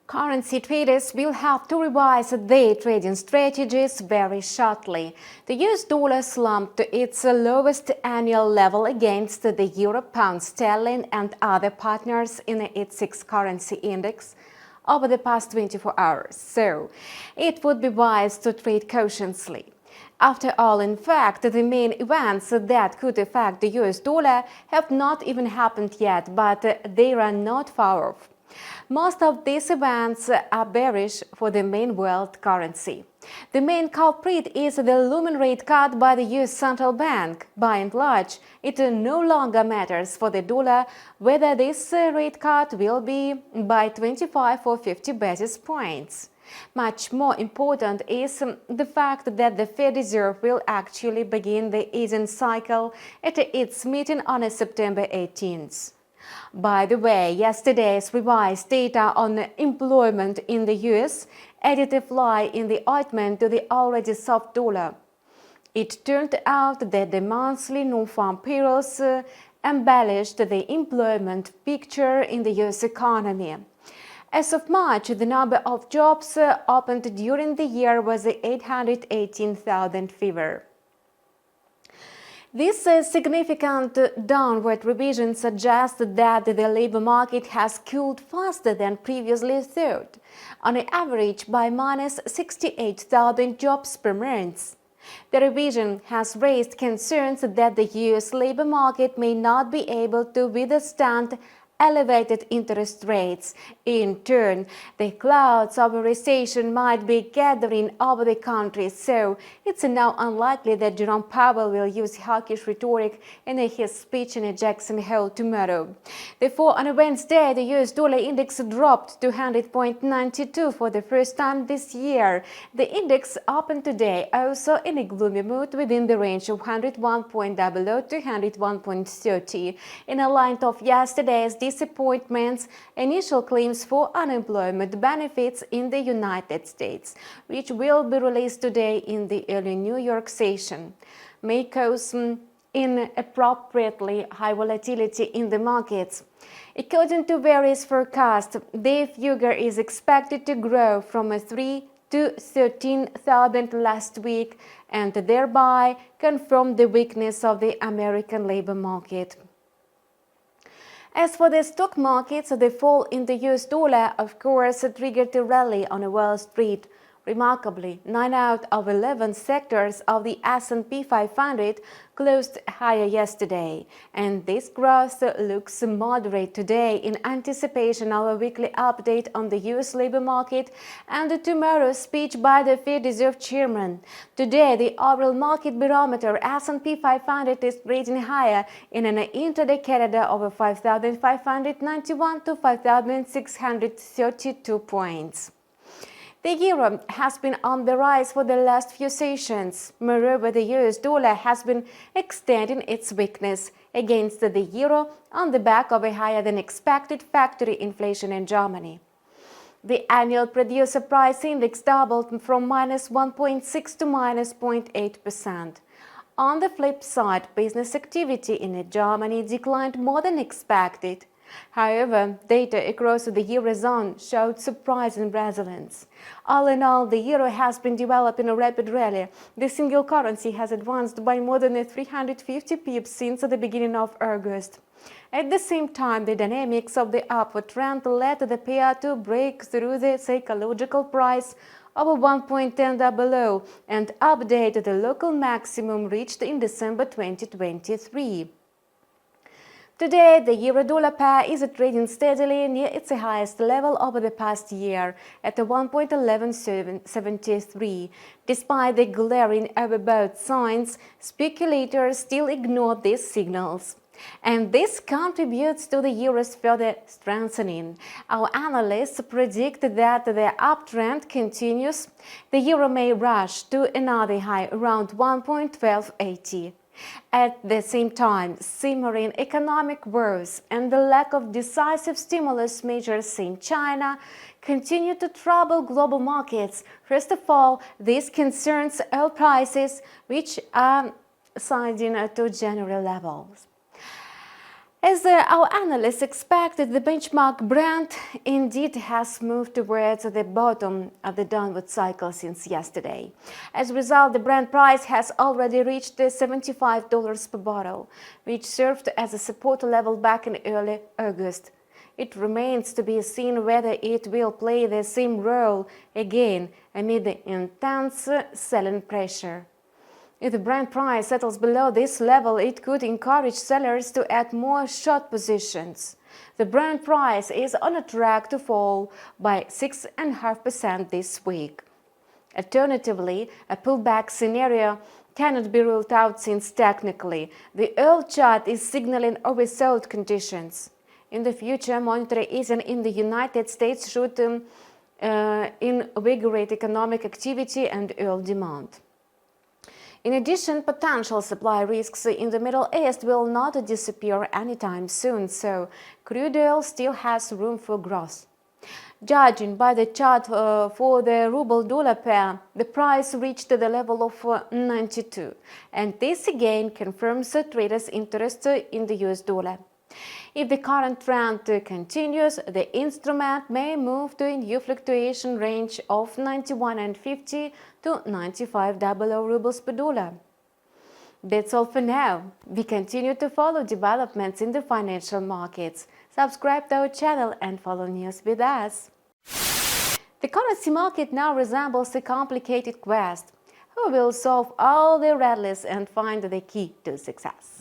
Currency traders will have to revise their trading strategies very shortly. The US dollar slumped to its lowest annual level against the euro, pound sterling and other partners in its six-currency index over the past 24 hours, so it would be wise to trade cautiously. After all, in fact, the main events that could affect the US dollar have not even happened yet, but they are not far off. Most of these events are bearish for the main world currency. The main culprit is the looming rate cut by the US Central Bank. By and large, it no longer matters for the dollar whether this rate cut will be by 25 or 50 basis points. Much more important is the fact that the Fed Reserve will actually begin the easing cycle at its meeting on September 18th. By the way, yesterday's revised data on employment in the US added a fly in the ointment to the already soft dollar. It turned out that the monthly nonfarm payrolls embellished the employment picture in the US economy. As of March, the number of jobs opened during the year was 818,000 figure. This significant downward revision suggests that the labor market has cooled faster than previously thought, on average by minus 68,000 jobs per month. The revision has raised concerns that the US labor market may not be able to withstand elevated interest rates. In turn, the clouds of a recession might be gathering over the country, so it's now unlikely that Jerome Powell will use hawkish rhetoric in his speech in Jackson Hole tomorrow. Therefore, on Wednesday, the US dollar index dropped to 100.92 for the first time this year. The index opened today also in a gloomy mood within the range of 101.00 to 101.30, in a line of yesterday's disappointments, initial claims for unemployment benefits in the United States, which will be released today in the early New York session, may cause inappropriately high volatility in the markets. According to various forecasts, the figure is expected to grow from 3 to 13,000 last week and thereby confirm the weakness of the American labor market. As for the stock markets, the fall in the US dollar, of course, triggered a rally on Wall Street. Remarkably, 9 out of 11 sectors of the S&P 500 closed higher yesterday, and this growth looks moderate today in anticipation of a weekly update on the US labor market and tomorrow's speech by the Fed Reserve Chairman. Today, the overall market barometer S&P 500 is trading higher in an intraday corridor of 5,591 to 5,632 points. The euro has been on the rise for the last few sessions. Moreover, the US dollar has been extending its weakness against the euro on the back of a higher than expected factory inflation in Germany. The annual producer price index doubled from minus 1.6 to minus 0.8%. On the flip side, business activity in Germany declined more than expected. However, data across the Eurozone showed surprising resilience. All in all, the euro has been developing a rapid rally. The single currency has advanced by more than 350 pips since the beginning of August. At the same time, the dynamics of the upward trend led the pair to break through the psychological price of 1.10 below and update the local maximum reached in December 2023. Today, the euro-dollar pair is trading steadily near its highest level over the past year at 1.1173. Despite the glaring overbought signs, speculators still ignore these signals. And this contributes to the euro's further strengthening. Our analysts predict that the uptrend continues. The euro may rush to another high around 1.1280. At the same time, simmering economic woes and the lack of decisive stimulus measures in China continue to trouble global markets. First of all, this concerns oil prices, which are sliding to January levels. As our analysts expected, the benchmark Brent indeed has moved towards the bottom of the downward cycle since yesterday. As a result, the Brent price has already reached $75 per barrel, which served as a support level back in early August. It remains to be seen whether it will play the same role again amid the intense selling pressure. If the Brent price settles below this level, it could encourage sellers to add more short positions. The Brent price is on a track to fall by 6.5% this week. Alternatively, a pullback scenario cannot be ruled out since technically the oil chart is signaling oversold conditions. In the future, monetary easing in the United States should invigorate economic activity and oil demand. In addition, potential supply risks in the Middle East will not disappear anytime soon, so crude oil still has room for growth. Judging by the chart for the ruble-dollar pair, the price reached the level of 92, and this again confirms traders' interest in the US dollar. If the current trend continues, the instrument may move to a new fluctuation range of 91.50 to 95 rubles per dollar. That's all for now. We continue to follow developments in the financial markets. Subscribe to our channel and follow news with us. The currency market now resembles a complicated quest. Who will solve all the riddles and find the key to success?